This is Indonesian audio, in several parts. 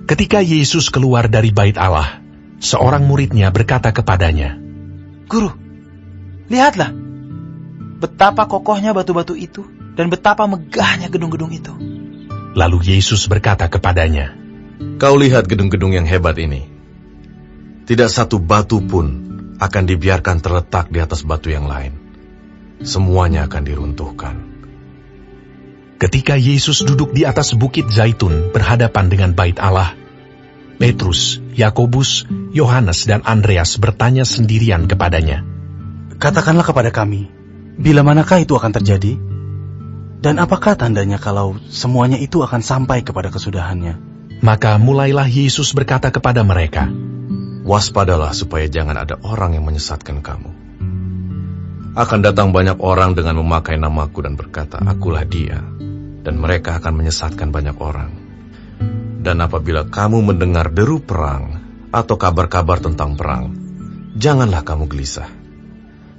Ketika Yesus keluar dari bait Allah, seorang muridnya berkata kepadanya, "Guru, lihatlah, betapa kokohnya batu-batu itu, dan betapa megahnya gedung-gedung itu." Lalu Yesus berkata kepadanya, "Kau lihat gedung-gedung yang hebat ini. Tidak satu batu pun akan dibiarkan terletak di atas batu yang lain. Semuanya akan diruntuhkan." Ketika Yesus duduk di atas bukit Zaitun berhadapan dengan bait Allah, Petrus, Yakobus, Yohanes, dan Andreas bertanya sendirian kepadanya, "Katakanlah kepada kami, bila manakah itu akan terjadi? Dan apakah tandanya kalau semuanya itu akan sampai kepada kesudahannya?" Maka mulailah Yesus berkata kepada mereka, Waspadalah supaya jangan ada orang yang menyesatkan kamu. Akan datang banyak orang dengan memakai namaku dan berkata, "Akulah dia," dan mereka akan menyesatkan banyak orang. Dan apabila kamu mendengar deru perang atau kabar-kabar tentang perang, janganlah kamu gelisah.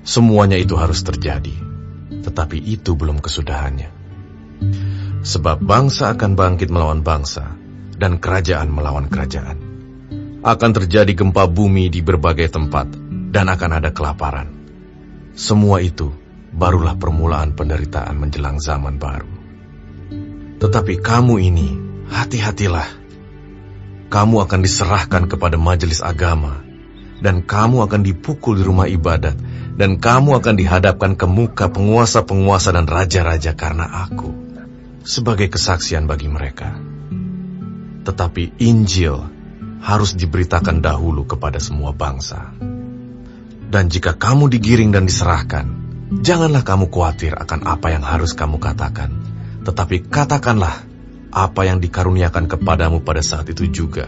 Semuanya itu harus terjadi, tetapi itu belum kesudahannya. Sebab bangsa akan bangkit melawan bangsa, dan kerajaan melawan kerajaan. Akan terjadi gempa bumi di berbagai tempat, dan akan ada kelaparan. Semua itu barulah permulaan penderitaan menjelang zaman baru. Tetapi kamu ini, hati-hatilah. Kamu akan diserahkan kepada majelis agama, dan kamu akan dipukul di rumah ibadat, dan kamu akan dihadapkan ke muka penguasa-penguasa dan raja-raja karena aku, sebagai kesaksian bagi mereka. Tetapi Injil harus diberitakan dahulu kepada semua bangsa. Dan jika kamu digiring dan diserahkan, janganlah kamu khawatir akan apa yang harus kamu katakan, tetapi katakanlah apa yang dikaruniakan kepadamu pada saat itu juga.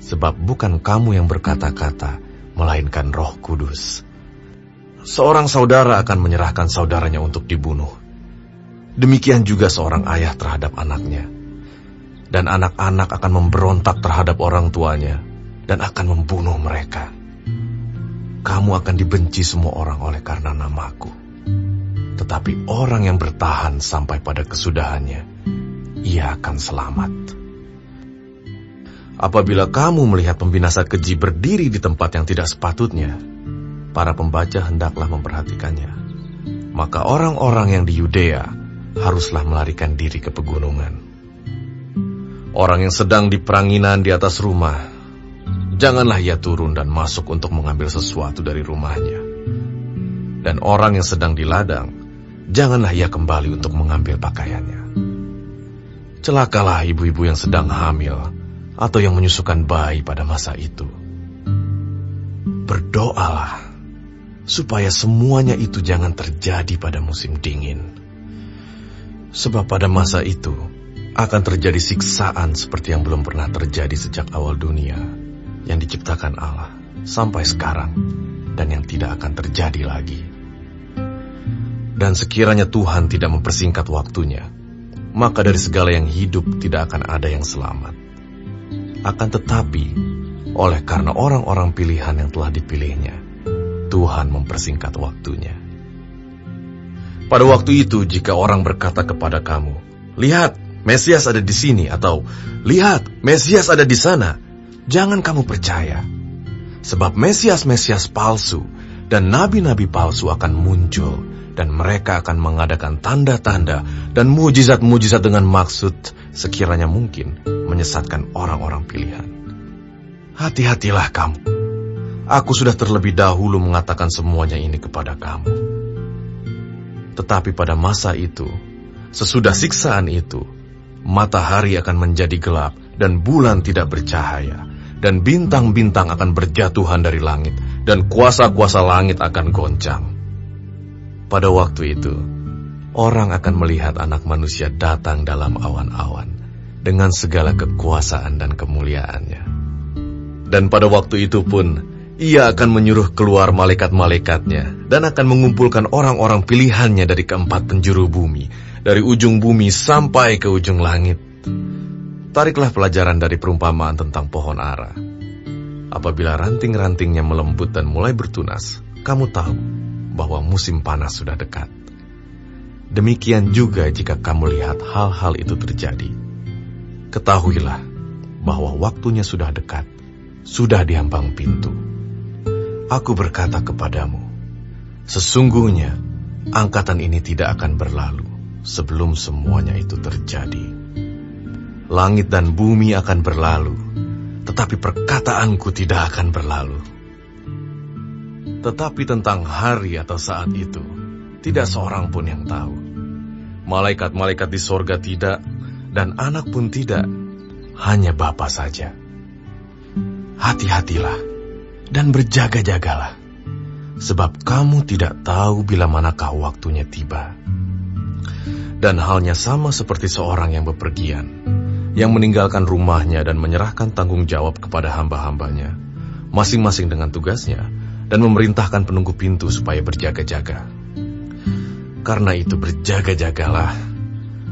Sebab bukan kamu yang berkata-kata, melainkan Roh Kudus. Seorang saudara akan menyerahkan saudaranya untuk dibunuh. Demikian juga seorang ayah terhadap anaknya. Dan anak-anak akan memberontak terhadap orang tuanya, dan akan membunuh mereka. Kamu akan dibenci semua orang oleh karena namaku. Tetapi orang yang bertahan sampai pada kesudahannya, ia akan selamat. Apabila kamu melihat pembinasa keji berdiri di tempat yang tidak sepatutnya, para pembaca hendaklah memperhatikannya. Maka orang-orang yang di Yudea haruslah melarikan diri ke pegunungan. Orang yang sedang di peranginan di atas rumah, janganlah ia turun dan masuk untuk mengambil sesuatu dari rumahnya. Dan orang yang sedang di ladang, janganlah ia kembali untuk mengambil pakaiannya. Celakalah ibu-ibu yang sedang hamil atau yang menyusukan bayi pada masa itu. Berdoalah supaya semuanya itu jangan terjadi pada musim dingin. Sebab pada masa itu akan terjadi siksaan seperti yang belum pernah terjadi sejak awal dunia yang diciptakan Allah sampai sekarang, dan yang tidak akan terjadi lagi. Dan sekiranya Tuhan tidak mempersingkat waktunya, maka dari segala yang hidup tidak akan ada yang selamat. Akan tetapi, oleh karena orang-orang pilihan yang telah dipilihnya, Tuhan mempersingkat waktunya. Pada waktu itu, jika orang berkata kepada kamu, "Lihat, Mesias ada di sini," atau "Lihat, Mesias ada di sana," jangan kamu percaya. Sebab Mesias-Mesias palsu dan nabi-nabi palsu akan muncul, dan mereka akan mengadakan tanda-tanda dan mujizat-mujizat dengan maksud sekiranya mungkin menyesatkan orang-orang pilihan. Hati-hatilah kamu. Aku sudah terlebih dahulu mengatakan semuanya ini kepada kamu. Tetapi pada masa itu, sesudah siksaan itu, matahari akan menjadi gelap dan bulan tidak bercahaya, dan bintang-bintang akan berjatuhan dari langit, dan kuasa-kuasa langit akan goncang. Pada waktu itu, orang akan melihat Anak Manusia datang dalam awan-awan, dengan segala kekuasaan dan kemuliaannya. Dan pada waktu itu pun, Ia akan menyuruh keluar malaikat-malaikatnya, dan akan mengumpulkan orang-orang pilihannya dari keempat penjuru bumi, dari ujung bumi sampai ke ujung langit. Tariklah pelajaran dari perumpamaan tentang pohon ara. Apabila ranting-rantingnya melembut dan mulai bertunas, kamu tahu bahwa musim panas sudah dekat. Demikian juga jika kamu lihat hal-hal itu terjadi. Ketahuilah bahwa waktunya sudah dekat, sudah di ambang pintu. Aku berkata kepadamu, sesungguhnya angkatan ini tidak akan berlalu sebelum semuanya itu terjadi. Langit dan bumi akan berlalu, tetapi perkataanku tidak akan berlalu. Tetapi tentang hari atau saat itu, tidak seorang pun yang tahu. Malaikat-malaikat di sorga tidak, dan anak pun tidak, hanya Bapa saja. Hati-hatilah dan berjaga-jagalah, sebab kamu tidak tahu bila manakah waktunya tiba. Dan halnya sama seperti seorang yang bepergian, yang meninggalkan rumahnya dan menyerahkan tanggung jawab kepada hamba-hambanya, masing-masing dengan tugasnya, dan memerintahkan penunggu pintu supaya berjaga-jaga. Karena itu berjaga-jagalah,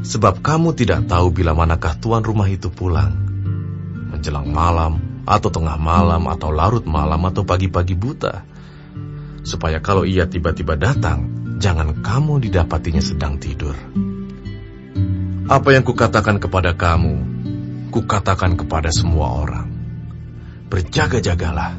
sebab kamu tidak tahu bila manakah tuan rumah itu pulang, menjelang malam, atau tengah malam, atau larut malam, atau pagi-pagi buta, supaya kalau ia tiba-tiba datang, jangan kamu didapatinya sedang tidur. Apa yang kukatakan kepada kamu, kukatakan kepada semua orang, berjaga-jagalah.